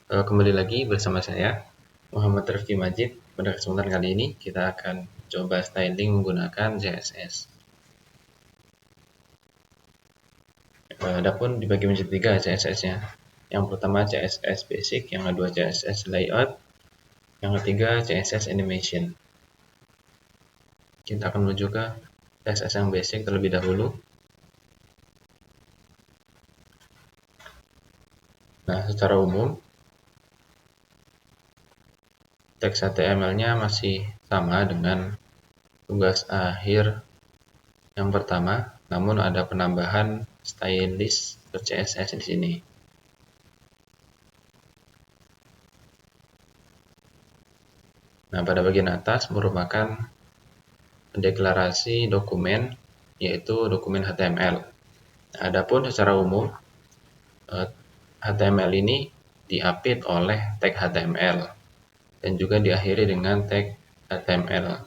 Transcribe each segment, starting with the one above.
Kembali lagi bersama saya, Muhammad Rifki Majid. Pada kesempatan kali ini, kita akan coba styling menggunakan CSS. Adapun dibagi menjadi 3 CSS-nya. Yang pertama CSS Basic, yang kedua CSS Layout, yang ketiga CSS Animation. Kita akan menuju ke CSS yang basic terlebih dahulu. Nah, secara umum, teks HTML-nya masih sama dengan tugas akhir yang pertama, namun ada penambahan stylist.css di sini. Nah, pada bagian atas merupakan deklarasi dokumen, yaitu dokumen HTML. Adapun secara umum, HTML ini diapit oleh tag HTML dan juga diakhiri dengan tag HTML.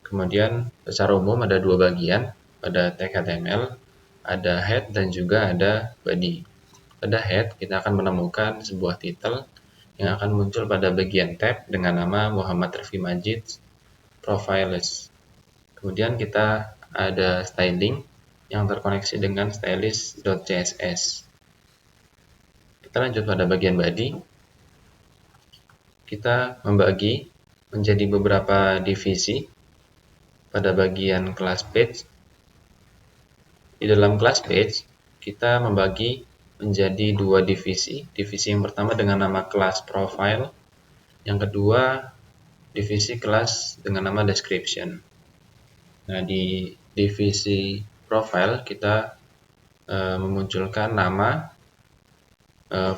Kemudian secara umum ada dua bagian pada tag HTML, ada head dan juga ada body. Pada head kita akan menemukan sebuah title yang akan muncul pada bagian tab dengan nama Muhammad Rifki Majid Profiles. Kemudian kita ada styling yang terkoneksi dengan stylist.css. Kita lanjut pada bagian body. Kita membagi menjadi beberapa divisi pada bagian class page. Di dalam class page, kita membagi menjadi dua divisi. Divisi yang pertama dengan nama class profile, yang kedua divisi kelas dengan nama description. Nah, di divisi profile kita memunculkan nama,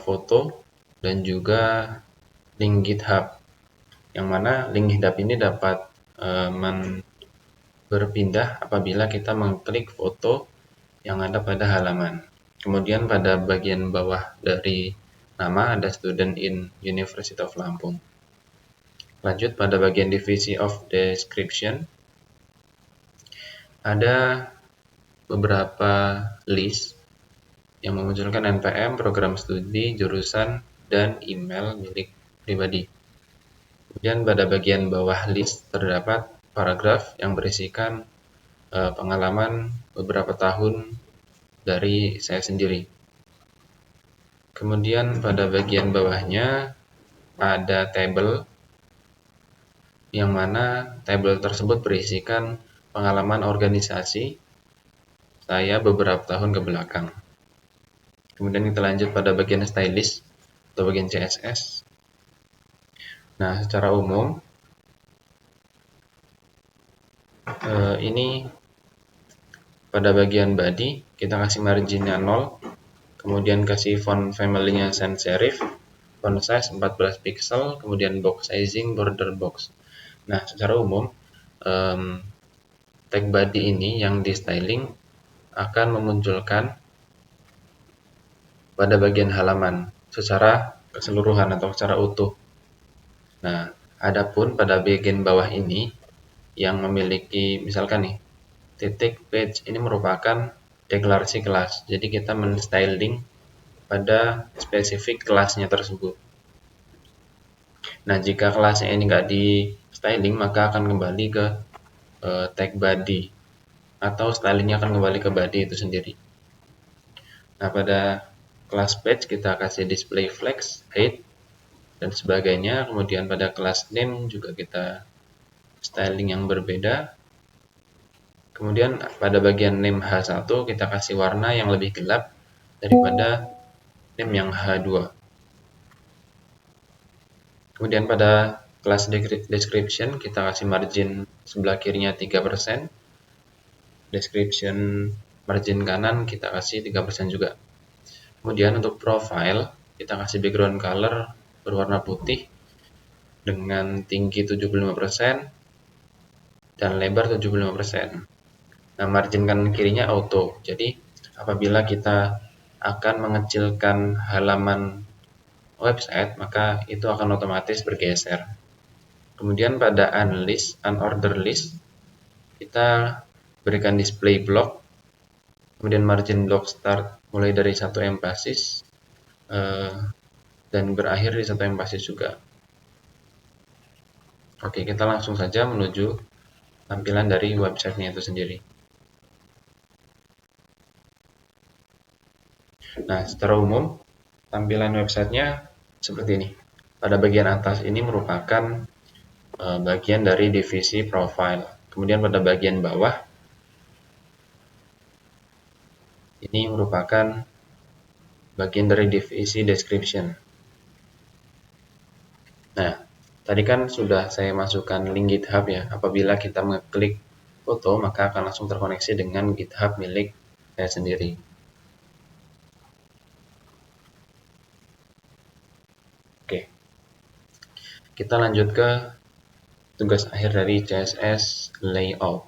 foto, dan juga link GitHub. Yang mana link GitHub ini dapat berpindah apabila kita mengklik foto yang ada pada halaman. Kemudian pada bagian bawah dari nama ada Student in University of Lampung. Lanjut pada bagian divisi of description, ada beberapa list yang memunculkan NPM, program studi, jurusan, dan email milik pribadi. Kemudian pada bagian bawah list terdapat paragraf yang berisikan pengalaman beberapa tahun dari saya sendiri. Kemudian pada bagian bawahnya ada table, yang mana table tersebut berisikan pengalaman organisasi saya beberapa tahun ke belakang. Kemudian kita lanjut pada bagian stylist atau bagian CSS. Nah, secara umum ini pada bagian body kita kasih marginnya 0, kemudian kasih font family-nya sans serif, font size 14 pixel, kemudian box sizing border box. Nah, secara umum tag body ini yang di styling akan memunculkan pada bagian halaman secara keseluruhan atau secara utuh. Nah, adapun pada bagian bawah ini yang memiliki misalkan nih titik page ini merupakan deklarasi kelas. Jadi kita men-styling pada spesifik kelasnya tersebut. Nah, jika kelasnya ini nggak di styling maka akan kembali ke tag body atau stylingnya akan kembali ke body itu sendiri. Nah, pada class page kita kasih display flex, height, dan sebagainya. Kemudian pada class name juga kita styling yang berbeda. Kemudian pada bagian name H1 kita kasih warna yang lebih gelap daripada name yang H2. Kemudian pada class description kita kasih margin sebelah kirinya 3%. Description margin kanan kita kasih 3% juga. Kemudian untuk profile kita kasih background color berwarna putih dengan tinggi 75% dan lebar 75%. Nah, margin kanan kirinya auto. Jadi apabila kita akan mengecilkan halaman website, maka itu akan otomatis bergeser. Kemudian pada unordered list kita berikan display block, kemudian margin block start mulai dari 1 emphasis, dan berakhir di satu yang pasti juga. Oke, kita langsung saja menuju tampilan dari websitenya itu sendiri. Nah, secara umum tampilan websitenya seperti ini. Pada bagian atas ini merupakan bagian dari divisi profile. Kemudian pada bagian bawah ini merupakan bagian dari divisi description. Nah, tadi kan sudah saya masukkan link GitHub ya. Apabila kita mengklik foto, maka akan langsung terkoneksi dengan GitHub milik saya sendiri. Oke, kita lanjut ke tugas akhir dari CSS Layout.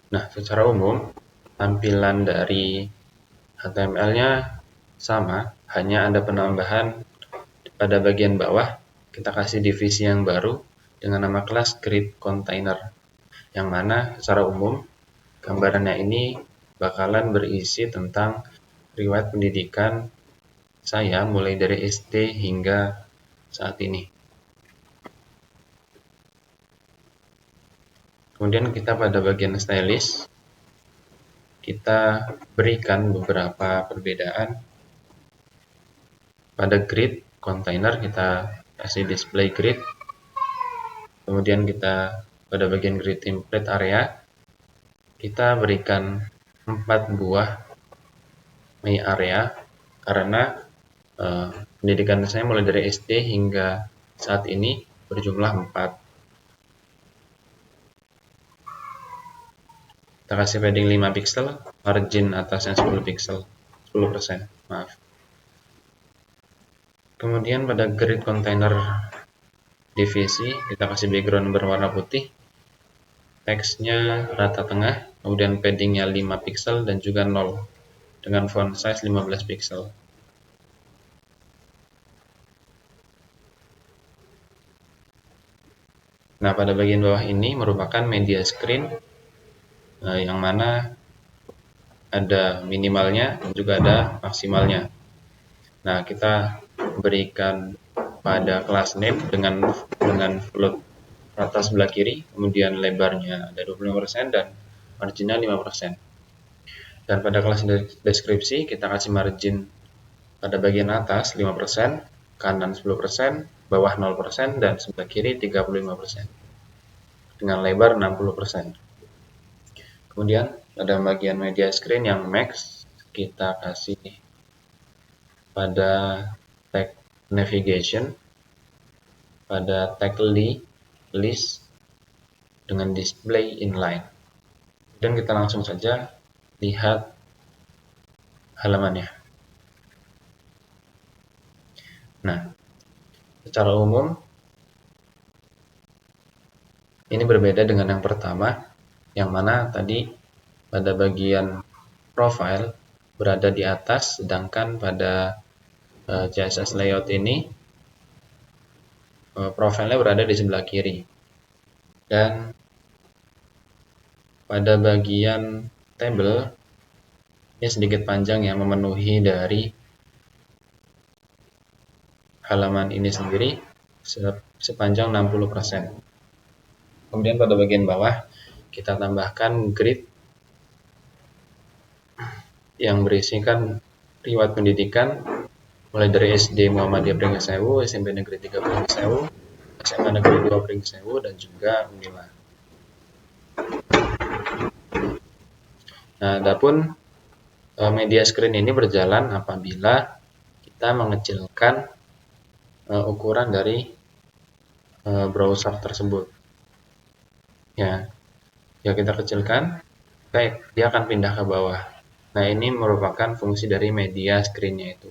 Nah, secara umum tampilan dari HTML-nya sama, hanya ada penambahan pada bagian bawah. Kita kasih divisi yang baru dengan nama kelas grid container, yang mana secara umum gambarannya ini bakalan berisi tentang riwayat pendidikan saya mulai dari SD hingga saat ini. Kemudian kita pada bagian stylist, kita berikan beberapa perbedaan. Pada grid container kita kasih display grid. Kemudian kita pada bagian grid template area, kita berikan 4 buah my area karena pendidikan saya mulai dari SD hingga saat ini berjumlah 4. Kita kasih padding 5 pixel, margin atasnya 10 pixel, 10%, maaf. Kemudian pada grid container divisi, kita kasih background berwarna putih, teksnya rata tengah, kemudian paddingnya 5 pixel dan juga 0, dengan font size 15 pixel. Nah, pada bagian bawah ini merupakan media screen, yang mana ada minimalnya dan juga ada maksimalnya. Nah, kita berikan pada kelas name dengan float rata sebelah kiri, kemudian lebarnya ada 25% dan marginnya 5%. Dan pada kelas deskripsi kita kasih margin pada bagian atas 5%, kanan 10%, bawah 0% dan sebelah kiri 35%. Dengan lebar 60%. Kemudian pada bagian media screen yang max kita kasih pada tag navigation, pada tag list dengan display inline. Dan kita langsung saja lihat halamannya. Nah, secara umum ini berbeda dengan yang pertama, yang mana tadi pada bagian profile berada di atas, sedangkan pada CSS layout ini profilnya berada di sebelah kiri. Dan pada bagian table ini sedikit panjang yang memenuhi dari halaman ini sendiri sepanjang 60%. Kemudian pada bagian bawah kita tambahkan grid yang berisikan riwayat pendidikan mulai dari SD Muhammadiyah Pringsewu, SMP Negeri 3 Pringsewu, SMA Negeri 2 Pringsewu dan juga Unila. Nah, adapun media screen ini berjalan apabila kita mengecilkan ukuran dari browser tersebut. Ya, kita kecilkan, dia akan pindah ke bawah. Nah, ini merupakan fungsi dari media screen-nya itu.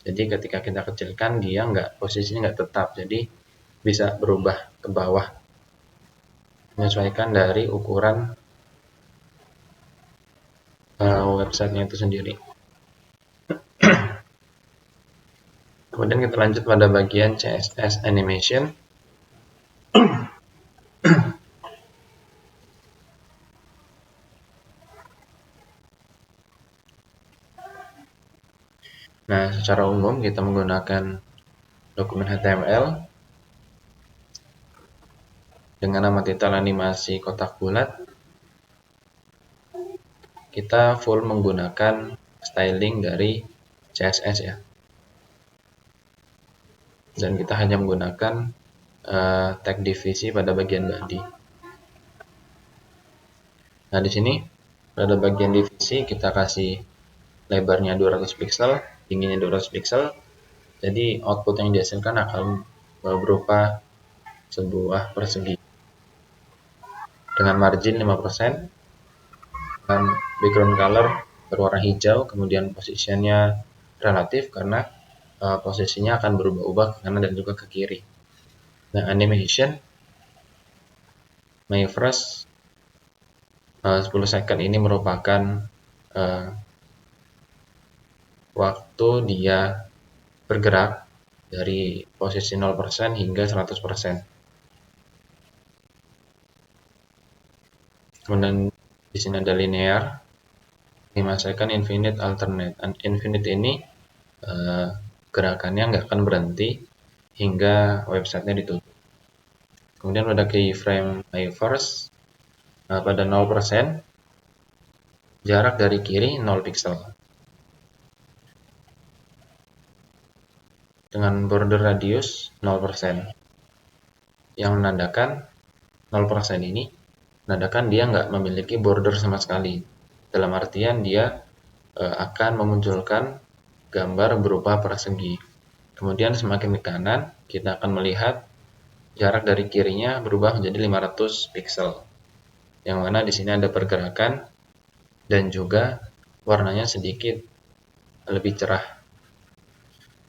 Jadi ketika kita kecilkan, dia posisinya nggak tetap, jadi bisa berubah ke bawah, menyesuaikan dari ukuran websitenya itu sendiri. Kemudian kita lanjut pada bagian CSS animation. Nah, secara umum kita menggunakan dokumen HTML dengan nama titel animasi kotak bulat. Kita full menggunakan styling dari CSS ya. Dan kita hanya menggunakan tag divisi pada bagian body. Nah, di sini pada bagian divisi kita kasih lebarnya 200 pixel, tingginya 200 pixel. Jadi output yang dihasilkan akan berupa sebuah persegi dengan margin 5%, dan background color berwarna hijau, kemudian posisinya relatif karena posisinya akan berubah-ubah ke kanan dan juga ke kiri. Nah, animation my first 10 second ini merupakan waktu dia bergerak dari posisi 0% hingga 100%. Kemudian di sini ada linear, 5 second, infinite, alternate. Infinite ini gerakannya nggak akan berhenti hingga websitenya ditutup. Kemudian ada keyframe my first pada 0%, jarak dari kiri 0 pixel. Dengan border radius 0%. Yang menandakan 0% ini menandakan dia nggak memiliki border sama sekali. Dalam artian dia akan memunculkan gambar berupa persegi. Kemudian semakin ke kanan, kita akan melihat jarak dari kirinya berubah menjadi 500 pixel. Yang mana di sini ada pergerakan dan juga warnanya sedikit lebih cerah.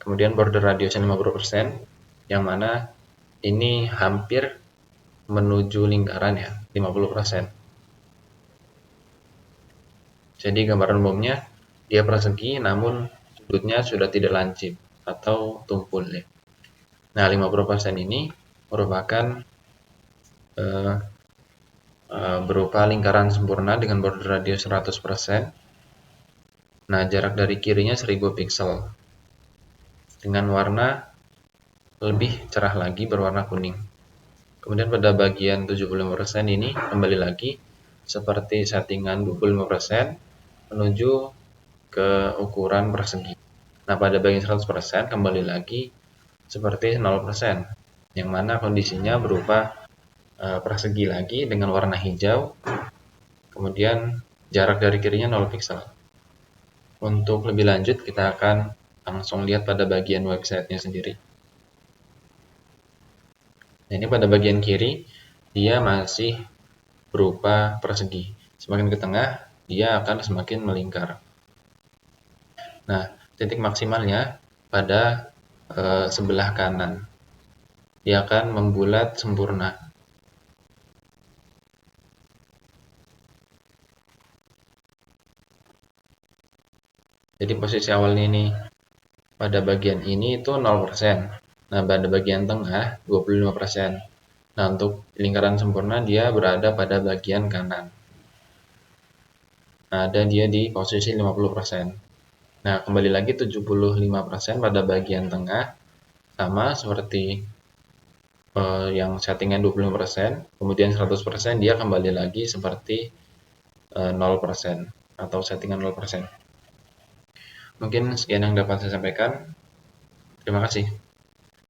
Kemudian border radiusnya 50%, yang mana ini hampir menuju lingkaran ya, 50%. Jadi gambaran umumnya dia persegi namun sudutnya sudah tidak lancip atau tumpul ya. Nah, 50% ini merupakan berupa lingkaran sempurna dengan border radius 100%. Nah, jarak dari kirinya 1000 pixel dengan warna lebih cerah lagi berwarna kuning. Kemudian pada bagian 75% ini kembali lagi seperti settingan 25% menuju ke ukuran persegi. Nah, pada bagian 100% kembali lagi seperti 0%, yang mana kondisinya berupa persegi lagi dengan warna hijau, kemudian jarak dari kirinya 0 pixel. Untuk lebih lanjut kita akan langsung lihat pada bagian websitenya sendiri. Nah, ini pada bagian kiri dia masih berupa persegi. Semakin ke tengah dia akan semakin melingkar. Nah, titik maksimalnya pada sebelah kanan. Dia akan membulat sempurna. Jadi posisi awalnya ini pada bagian ini itu 0%. Nah, pada bagian tengah 25%. Nah, untuk lingkaran sempurna dia berada pada bagian kanan. Nah, ada dia di posisi 50%. Nah, kembali lagi 75% pada bagian tengah, sama seperti yang settingan 25%, kemudian 100% dia kembali lagi seperti 0% atau settingan 0%. Mungkin sekian yang dapat saya sampaikan. Terima kasih.